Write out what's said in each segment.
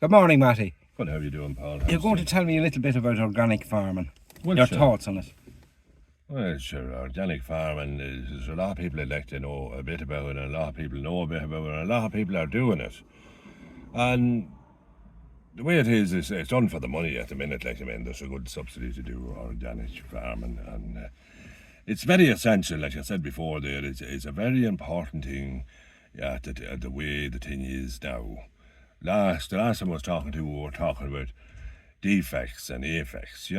Good morning, Matty. What are you doing, Paul? You're going to tell me a little bit about organic farming. Well, Your sure. thoughts on it. Well, sure, organic farming is a lot of people would like to know a bit about it, and a lot of people know a bit about it, and a lot of people are doing it. And the way it is it's done for the money at the minute. Like, I mean, there's a good subsidy to do organic farming, and it's very essential. Like I said before, there it's a very important thing. The way the thing is now. The last time I was talking to, we were talking about defects and affects.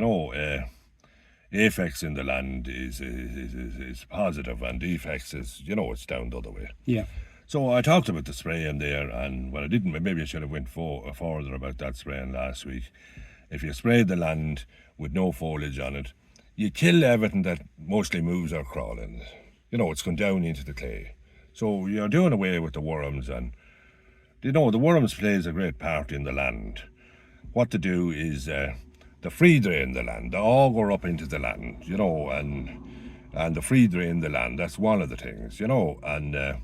Affects in the land is positive, and defects is, it's down the other way. Yeah. So I talked about the spraying there, and I didn't. Maybe I should have went further about that spraying last week. If you spray the land with no foliage on it, you kill everything that mostly moves or crawling. It's gone down into the clay. So you're doing away with the worms, and the worms plays a great part in the land. What to do is the free drain the land. They all go up into the land, and the free drain the land. That's one of the things, and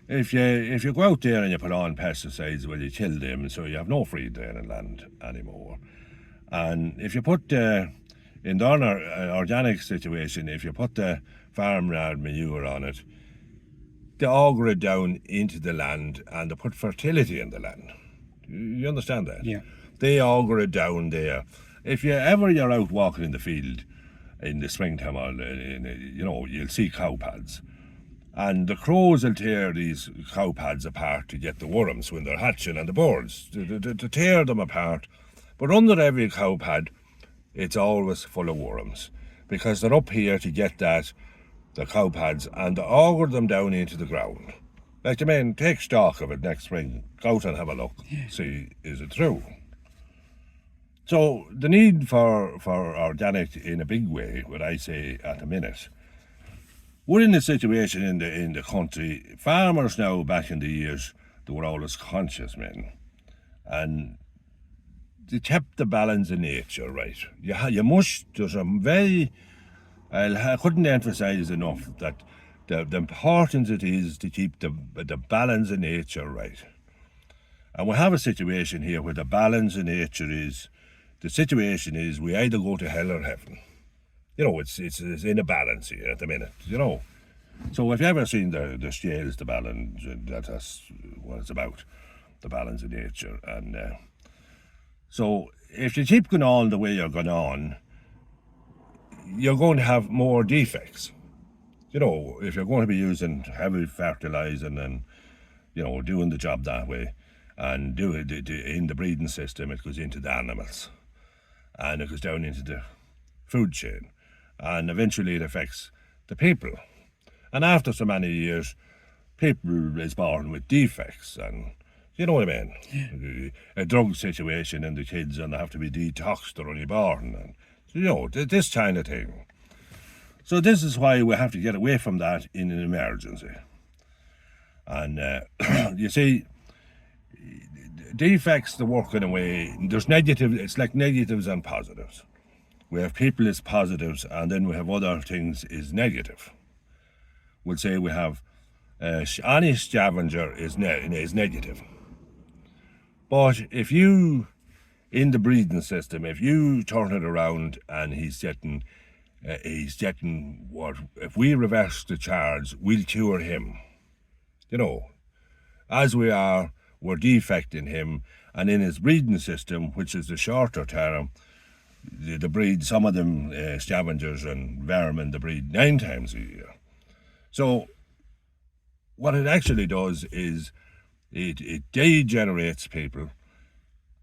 if you go out there and you put on pesticides, well, you kill them, so you have no free draining land anymore. And if you put in the organic situation, if you put the farmyard manure on it, they auger it down into the land, and they put fertility in the land. You understand that? Yeah. They auger it down there. If you're out walking in the field in the springtime, you'll see cow pads. And the crows will tear these cow pads apart to get the worms when they're hatching, and the birds, to tear them apart. But under every cow pad, it's always full of worms, because they're up here to get the cow pads, and they auger them down into the ground. Like, take stock of it next spring. Go out and have a look. Yeah. See, is it true? So the need for organic in a big way, what I say at the minute, we're in a situation in the country. Farmers now, back in the years, they were always conscious men, and they kept the balance of nature right. You must. There's a very. I couldn't emphasise enough that the importance it is to keep the balance of nature right. And we have a situation here where the balance of nature is. The situation is we either go to hell or heaven. It's in a balance here at the minute. So if you ever seen the scales, the balance, that's what it's about, the balance of nature. And so if you keep going on the way you're going on, you're going to have more defects. If you're going to be using heavy fertilizing and, doing the job that way, and do it in the breeding system, it goes into the animals, and it goes down into the food chain, and eventually it affects the people. And after so many years, people is born with defects, and you know what I mean? Yeah. A drug situation in the kids, and they have to be detoxed or only born, and this kind of thing. So this is why we have to get away from that in an emergency. And you see, defects, they work in a way. There's negative. It's like negatives and positives. We have people as positives, and then we have other things is negative. We'll say we have any scavenger is negative. But if you, in the breeding system, if you turn it around and he's getting what, if we reverse the charge, we'll cure him. As we are, we're defecting him, and in his breeding system, which is the shorter term, the breed, some of them scavengers and vermin, they breed 9 times a year. So what it actually does is it degenerates people,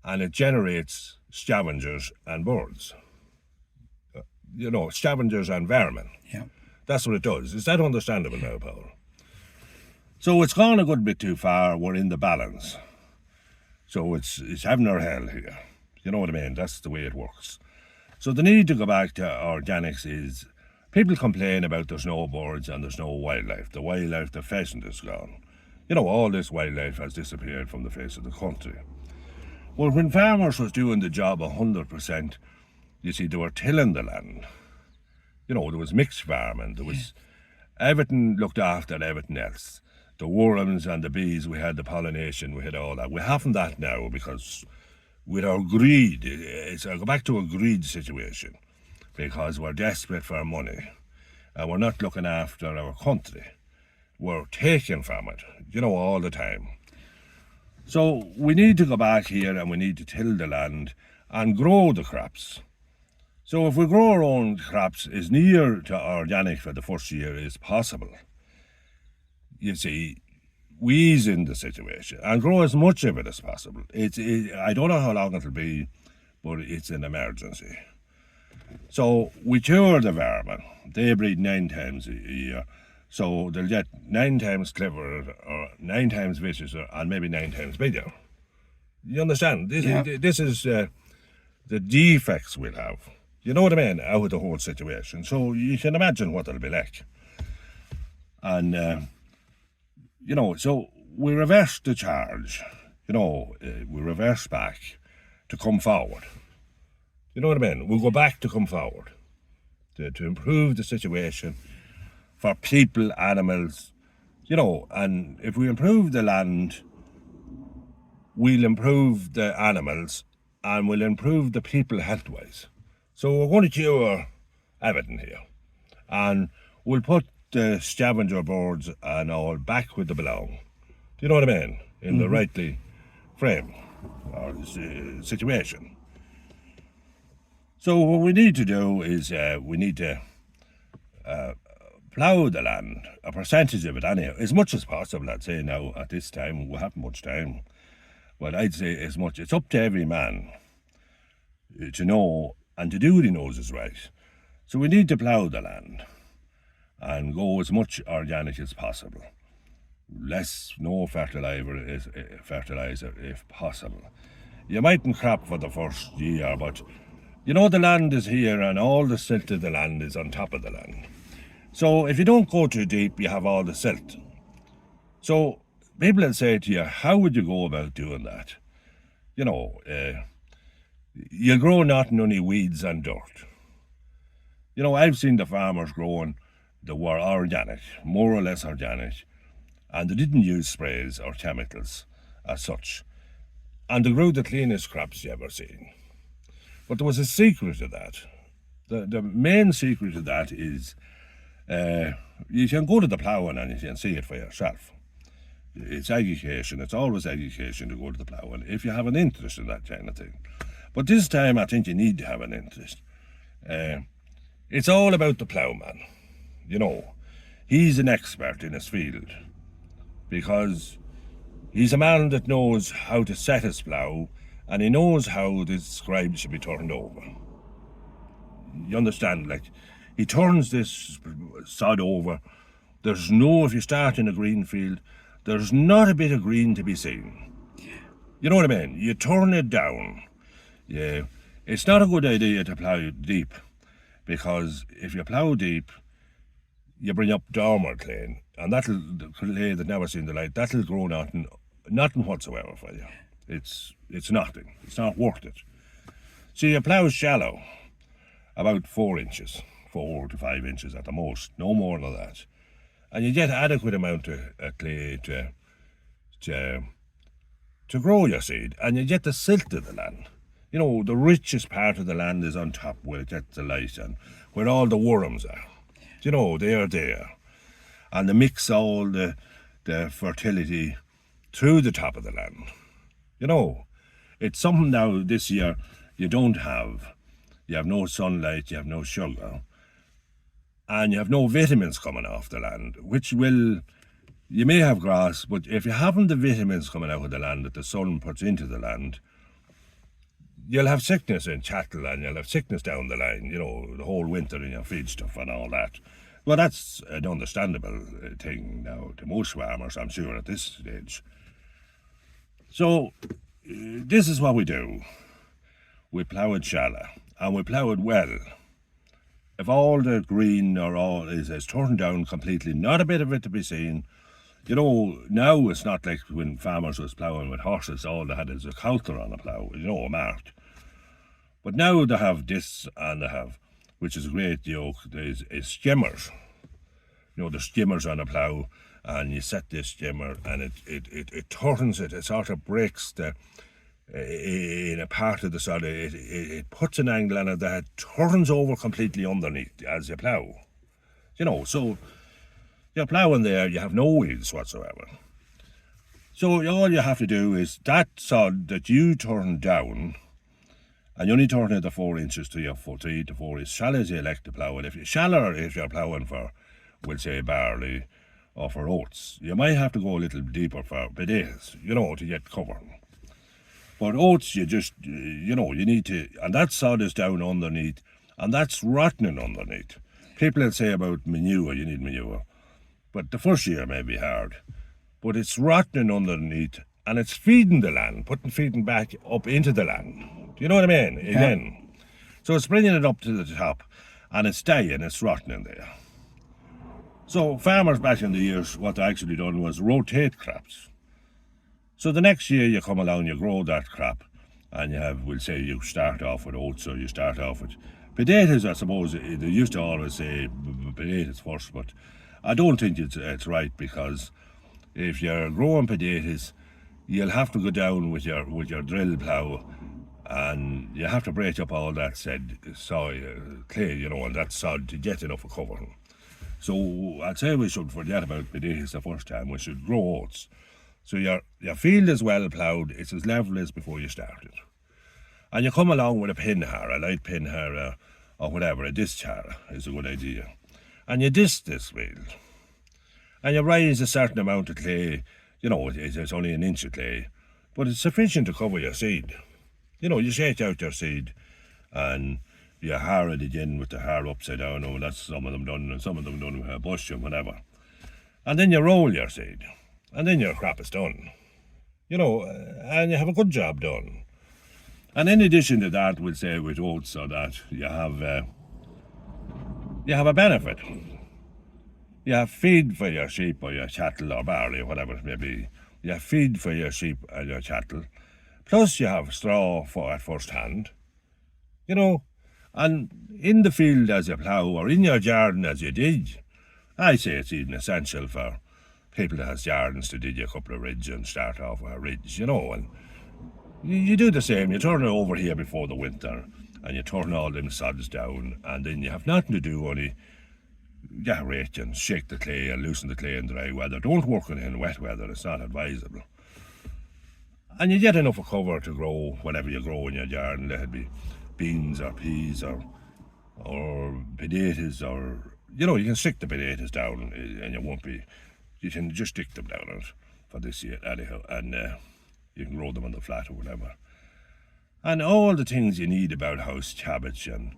and it generates scavengers and birds. Scavengers and vermin. Yeah. That's what it does. Is that understandable now, Paul? So it's gone a good bit too far. We're in the balance. So it's heaven or hell here. You know what I mean? That's the way it works. So the need to go back to organics is, people complain about there's no birds and there's no wildlife. The wildlife, the pheasant is gone. All this wildlife has disappeared from the face of the country. Well, when farmers was doing the job 100%, you see, they were tilling the land. There was mixed farming. There was everything looked after everything else. The worms and the bees, we had the pollination, we had all that. We haven't that now because with our greed. I go back to a greed situation because we're desperate for money and we're not looking after our country. We're taking from it, all the time. So we need to go back here and we need to till the land and grow the crops. So if we grow our own crops as near to organic for the first year as possible, you see, we ease in the situation and grow as much of it as possible. I don't know how long it'll be, but it's an emergency. So we cure the vermin. They breed 9 times a year. So they'll get 9 times cleverer or 9 times viciouser and maybe 9 times bigger. You understand? This is the defects we'll have. You know what I mean? Out of the whole situation. So you can imagine what it'll be like. And, so we reverse the charge. We reverse back to come forward. You know what I mean? We'll go back to come forward to improve the situation for people, animals, and if we improve the land, we'll improve the animals and we'll improve the people health-wise. So we're going to cure everything here. And we'll put the scavenger boards and all back where they belong. Do you know what I mean? In the rightly frame or situation. So what we need to do is we need to plough the land, a percentage of it anyhow, as much as possible. I'd say now at this time, we haven't much time, but I'd say as much. It's up to every man to know and to do what he knows is right. So we need to plough the land and go as much organic as possible. No fertilizer if possible. You mightn't crop for the first year, but the land is here and all the silt of the land is on top of the land. So if you don't go too deep, you have all the silt. So people will say to you, how would you go about doing that? You grow not only weeds and dirt. I've seen the farmers growing that were organic, more or less organic, and they didn't use sprays or chemicals as such. And they grew the cleanest crops you ever seen. But there was a secret to that. The main secret to that is you can go to the ploughing and you can see it for yourself. It's education. It's always education to go to the ploughing if you have an interest in that kind of thing. But this time I think you need to have an interest. It's all about the ploughman. He's an expert in his field because he's a man that knows how to set his plough and he knows how the scribe should be turned over. You understand? Like, he turns this sod over. If you start in a green field, there's not a bit of green to be seen. You know what I mean? You turn it down. Yeah. It's not a good idea to plough deep because if you plough deep, you bring up dormer clay, and the clay that never seen the light, that'll grow nothing whatsoever for you. It's nothing. It's not worth it. So you plough shallow, about 4 inches, 4 to 5 inches at the most, no more than that. And you get adequate amount of clay to grow your seed, and you get the silt of the land. The richest part of the land is on top where it gets the light and where all the worms are. They are there. And they mix all the fertility through the top of the land. It's something now this year you don't have. You have no sunlight, you have no sugar, and you have no vitamins coming off the land, you may have grass, but if you haven't the vitamins coming out of the land that the sun puts into the land, you'll have sickness in cattle and you'll have sickness down the line, the whole winter in your feedstuff and all that. Well, that's an understandable thing now to most farmers, I'm sure, at this stage. So, this is what we do. We plough it shallow, and we plough it well. If all the green or all is turned down completely, not a bit of it to be seen. Now it's not like when farmers was ploughing with horses, all they had is a coulter on a plough, a mart. But now they have this, and they have, which is a great yoke, there's skimmers. The skimmers on a plough, and you set this skimmer, and it turns it. It sort of breaks in a part of the sod, it puts an angle on it that turns over completely underneath as you plough. So you're ploughing there, you have no wheels whatsoever. So all you have to do is that sod that you turn down, and you only turn it 4 inches to your foot, 3 to 4 inches, shallow as you elect to plough it. If you're ploughing for, we'll say, barley or for oats, you might have to go a little deeper for potatoes, to get cover. But oats, you need to, and that sod is down underneath, and that's rotting underneath. People will say about manure, you need manure. But the first year may be hard. But it's rotting underneath, and it's feeding the land, feeding back up into the land. Do you know what I mean? Yeah. Again. So it's bringing it up to the top, and it's dying, it's rotting in there. So farmers back in the years, what they actually done was rotate crops. So the next year you come along, you grow that crop, and you have, we'll say you start off with oats, or you start off with potatoes. I suppose they used to always say potatoes first, but I don't think it's right, because if you're growing potatoes, you'll have to go down with your drill plough, and you have to break up all that soil, clay, and that sod to get enough of covering. So I'd say we should forget about potatoes the first time. We should grow oats. So your field is well ploughed, it's as level as before you started. And you come along with a pin harrow, a light pin harrow, or whatever, a disc harrow is a good idea. And you disc this field. And you raise a certain amount of clay, it's only an inch of clay, but it's sufficient to cover your seed. You shake out your seed, and you harrow it again with the harrow upside down. That's some of them done, and some of them done with a bush and whatever. And then you roll your seed, and then your crop is done. And you have a good job done. And in addition to that, we'll say with oats, so that you have a benefit. You have feed for your sheep or your cattle or barley or whatever it may be. You have feed for your sheep and your cattle. Plus you have straw at first hand. And in the field as you plough, or in your garden as you dig, I say it's even essential for people that has gardens to dig a couple of ridges and start off with a ridge, and you do the same. You turn it over here before the winter, and you turn all them sods down, and then you have nothing to do, only get a rake and shake the clay and loosen the clay in dry weather. Don't work it in wet weather, it's not advisable. And you get enough of cover to grow whatever you grow in your garden. Let it be beans or peas or potatoes, or you can stick the potatoes down, and you can just stick them down it for this year anyhow, and you can grow them on the flat or whatever. And all the things you need about house cabbage and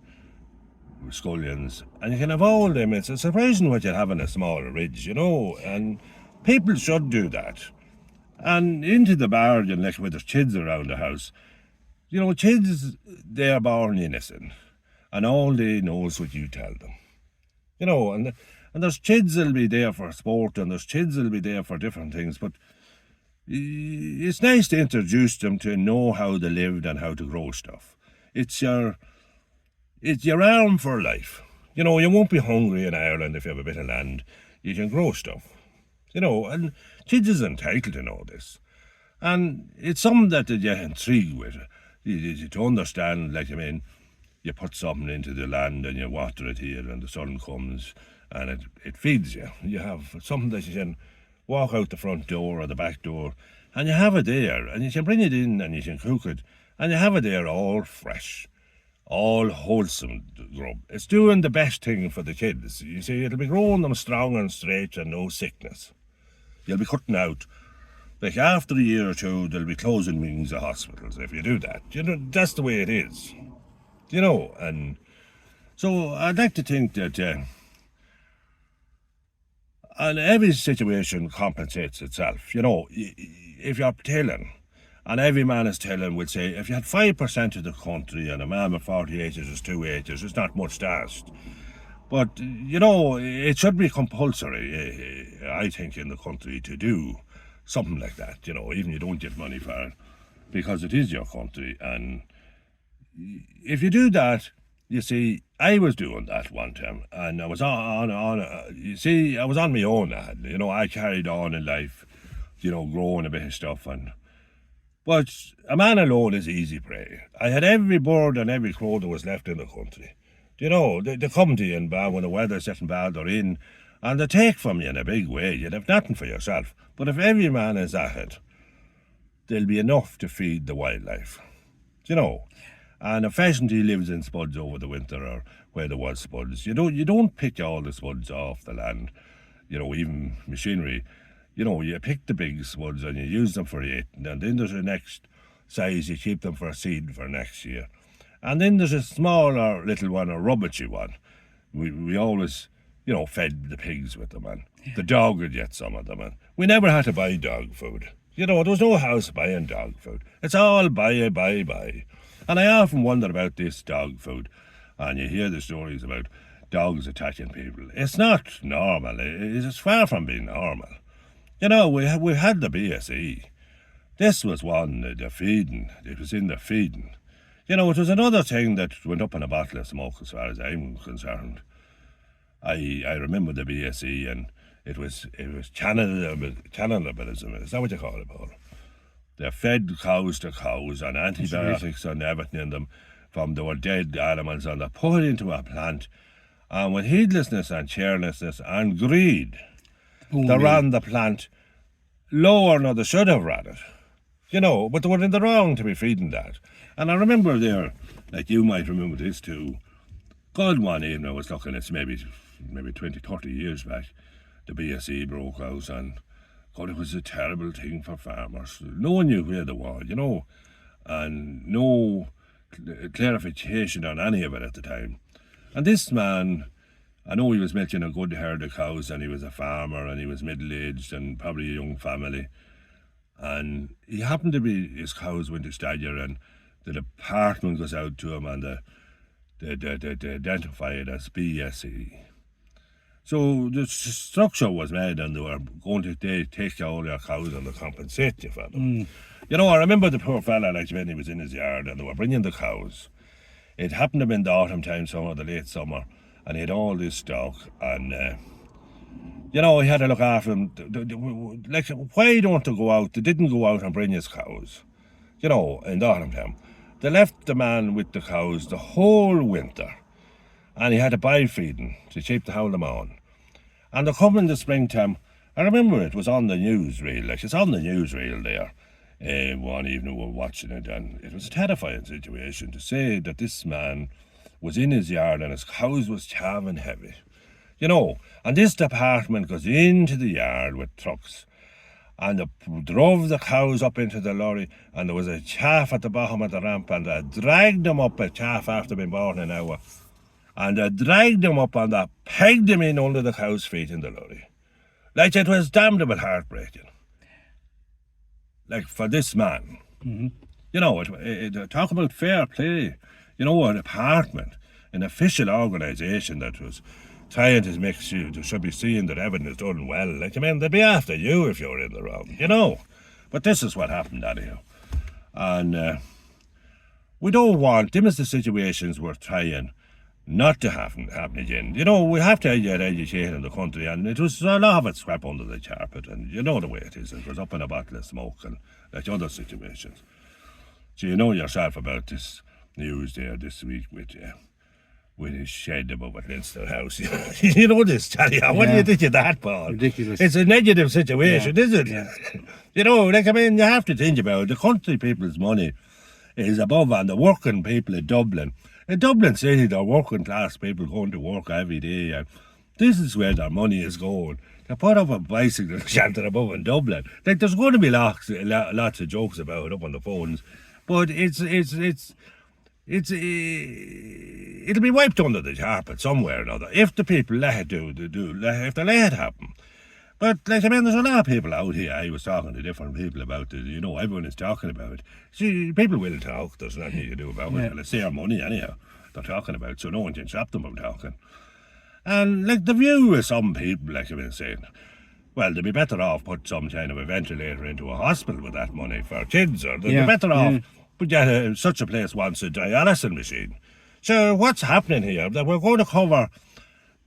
scullions, and you can have all them. It's surprising what you have in a small ridge, and people should do that. And into the bargain, like with there's kids around the house, kids, they're born innocent, and all they know is what you tell them. And there's kids that'll be there for sport, and there's kids that'll be there for different things, but it's nice to introduce them to know how they lived and how to grow stuff. It's your arm for life. You won't be hungry in Ireland if you have a bit of land. You can grow stuff. And kids is entitled to know this. And it's something that they get intrigued with. To understand, you put something into the land and you water it here, and the sun comes and it feeds you. You have something that you can walk out the front door or the back door, and you have it there, and you can bring it in and you can cook it, and you have it there all fresh, all wholesome grub. It's doing the best thing for the kids. You see, it'll be growing them strong and straight and no sickness. You'll be cutting out, after a year or two, they'll be closing wings of hospitals if you do that. That's the way it is. And so I'd like to think that and every situation compensates itself. If you're tilling, and every man is tilling, would say, if you had 5% of the country and a man with 40 acres is 2 acres, it's not much to ask. But, it should be compulsory, I think, in the country to do something like that, even you don't get money for it, because it is your country. And if you do that, you see, I was doing that one time, and I was I was on my own. I carried on in life, growing a bit of stuff, and But a man alone is easy prey. I had every bird and every crow that was left in the country. Do you know, they come to you in bad when the weather's getting bad, they're in, and they take from you in a big way. You'd have nothing for yourself. But if every man is at it, there'll be enough to feed the wildlife. Do you know? And if pheasantry lives in spuds over the winter or where there was spuds, you don't pick all the spuds off the land. You know, even machinery. You know, you pick the big spuds and you use them for eating, and then there's the next size, you keep them for seed for next year. And then there's a smaller little one, a rubbishy one. We always, you know, fed the pigs with them, and the dog would get some of them. And we never had to buy dog food. You know, there was no house buying dog food. It's all buy. And I often wonder about this dog food, and you hear the stories about dogs attacking people. It's not normal. It's far from being normal. You know, we had the BSE. This was one, the feeding. It was in the feeding. You know, it was another thing that went up in a bottle of smoke as far as I'm concerned. I remember the BSE, and it was cannibalism. Is that what you call it, Paul? They fed cows to cows and antibiotics and everything in them from they were dead animals, and they put it into a plant. And with heedlessness and carelessness and greed, they ran the plant lower than they should have ran it. You know, but they were in the wrong to be feeding that. And I remember there, like you might remember this too, God, one evening I was looking, it's maybe 20, 30 years back, the BSE broke out, and God, it was a terrible thing for farmers. No one knew where they were, you know, and no clarification on any of it at the time. And this man, I know he was milking a good herd of cows, and he was a farmer, and he was middle-aged and probably a young family. And he happened to be, his cows went to stature, and the department goes out to him, and they identify it as BSE. So the structure was made, and they were going to take all their cows and they compensate you for them. You know, I remember the poor fella, like when he was in his yard, and they were bringing the cows. It happened to be in the autumn time, or the late summer, and he had all this stock, and you know, he had to look after them. Like, why don't they go out? They didn't go out and bring his cows, you know, in the autumn time. They left the man with the cows the whole winter, and he had to buy feeding to keep the hold them on. And they come in the springtime. I remember it was on the newsreel, like it's on the newsreel there. One evening we were watching it, and it was a terrifying situation to say that this man was in his yard and his cows was calving heavy. You know, and this department goes into the yard with trucks, and they drove the cows up into the lorry, and there was a chaff at the bottom of the ramp, and they dragged them up, a chaff after being bought an hour, and they dragged them up and they pegged them in under the cow's feet in the lorry. Like, it was damnable heartbreaking. Like, for this man. Mm-hmm. You know, talk about fair play. You know, a department, an official organisation that was trying to make sure they should be seeing that everything is done well. Like, I mean, they'd be after you if you were in the wrong, you know. But this is what happened anyhow. And we don't want, them as the situations we're trying not to happen again. You know, we have to get educated in the country, and it was a lot of it swept under the carpet, and you know the way it is. It was up in a bottle of smoke and like other situations. So you know yourself about this news there this week with his shed above at Leinster House. You know this, Charlie. What do you think of that, Paul? Ridiculous. It's a negative situation, isn't it? Yeah. You know, like, I mean, you have to think about it. The country people's money is above, and the working people in Dublin. In Dublin City, they're working class people going to work every day, and this is where their money is going. They put up a bicycle shelter above in Dublin. Like, there's going to be lots of jokes about it up on the phones, but it'll be wiped under the carpet somewhere or another if the people let it if they let it happen. But, like, I mean, there's a lot of people out here. I was talking to different people about it. You know, everyone is talking about it. See, people will talk. There's nothing you can do about it. And it's their money anyhow they're talking about, so no one can stop them from talking. And, like, the view of some people, like I've been saying, well, they'd be better off put some kind of a ventilator into a hospital with that money for kids, or they'd be better off, but yet such a place wants a dialysis machine. So what's happening here? That we're going to cover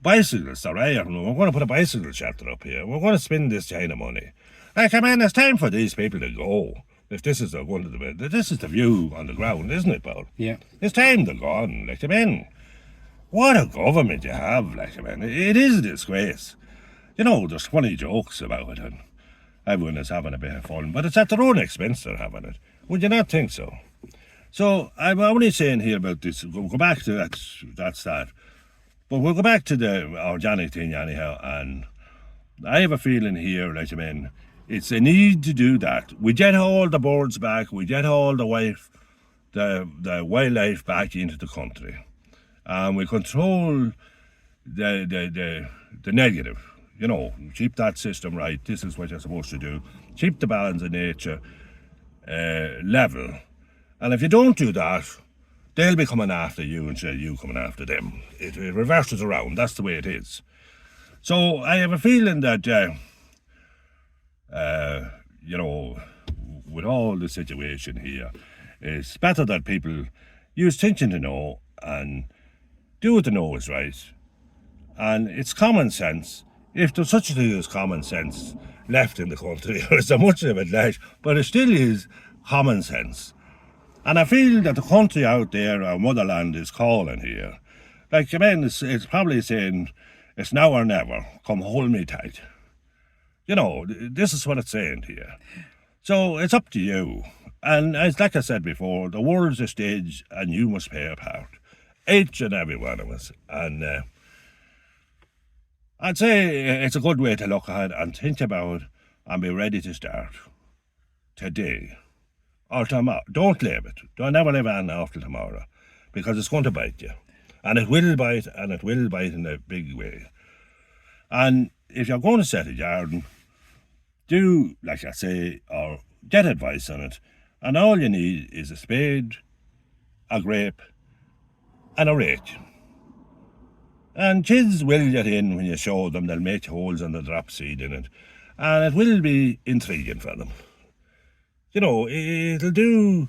bicycles, all right? We're going to put a bicycle shelter up here. We're going to spend this kind of money. Like, I mean, it's time for these people to go. if this is one of the, this is the view on the ground, isn't it, Paul? Yeah. It's time to go on, like, I mean, what a government you have, like, I mean, it is a disgrace. You know, there's funny jokes about it, and everyone is having a bit of fun, but it's at their own expense they're having it. Would you not think so? So I'm only saying here about this, we'll go back to that's that. But we'll go back to the organic thing anyhow, and I have a feeling here, like, I mean, it's a need to do that. We get all the birds back, we get all the wildlife back into the country, and we control the negative. You know, keep that system right. This is what you're supposed to do. Keep the balance of nature level. And if you don't do that, they'll be coming after you instead of you coming after them. It reverses around. That's the way it is. So I have a feeling that, you know, with all the situation here, it's better that people use thinking to know and do what they know is right. And it's common sense. If there's such a thing as common sense left in the country, there's so much of it left, but it still is common sense. And I feel that the country out there, our motherland, is calling here. Like, I mean, it's probably saying, it's now or never, come hold me tight. You know, this is what it's saying here. So it's up to you. And as like I said before, the world's a stage and you must play a part. Each and every one of us. And I'd say it's a good way to look at it and think about it and be ready to start today or tomorrow. Don't leave it. Don't ever leave it after tomorrow, because it's going to bite you. And it will bite, and it will bite in a big way. And if you're going to set a garden, do, like I say, or get advice on it. And all you need is a spade, a grape, and a rake. And kids will get in when you show them. They'll make holes and they'll drop seed in it. And it will be intriguing for them. You know, it'll do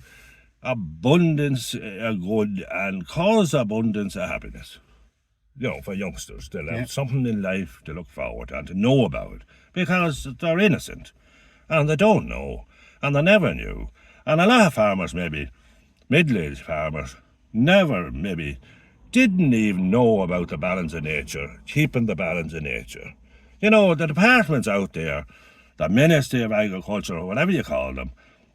abundance good and cause abundance of happiness. You know, for youngsters. They'll have something in life to look forward to and to know about, because they're innocent and they don't know and they never knew. And a lot of farmers, maybe middle-aged farmers, never maybe didn't even know about the balance of nature, keeping the balance of nature. You know, the departments out there, the Ministry of Agriculture, or whatever you call them,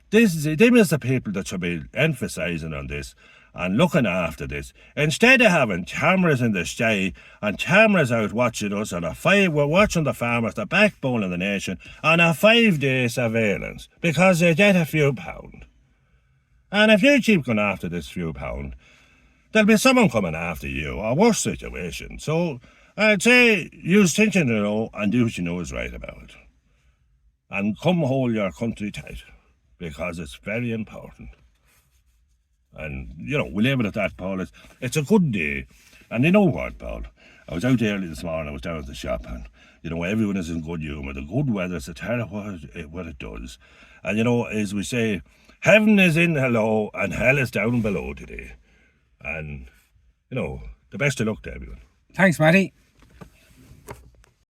them is the people that should be emphasising on this and looking after this. Instead of having cameras in the sky and cameras out watching us on we're watching the farmers, the backbone of the nation, on a 5-day surveillance because they get a few pound. And if you keep going after this few pound, there'll be someone coming after you, or worse situation. So I'd say use thinking to know and do what you know is right about it. And come hold your country tight, because it's very important. And, you know, we'll leave it at that, Paul. It's a good day. And you know what, Paul? I was out early this morning, I was down at the shop, and, you know, everyone is in good humour. The good weather's a tell what it does. And, you know, as we say, heaven is in hello and hell is down below today. And, you know, the best of luck to everyone. Thanks, Matty.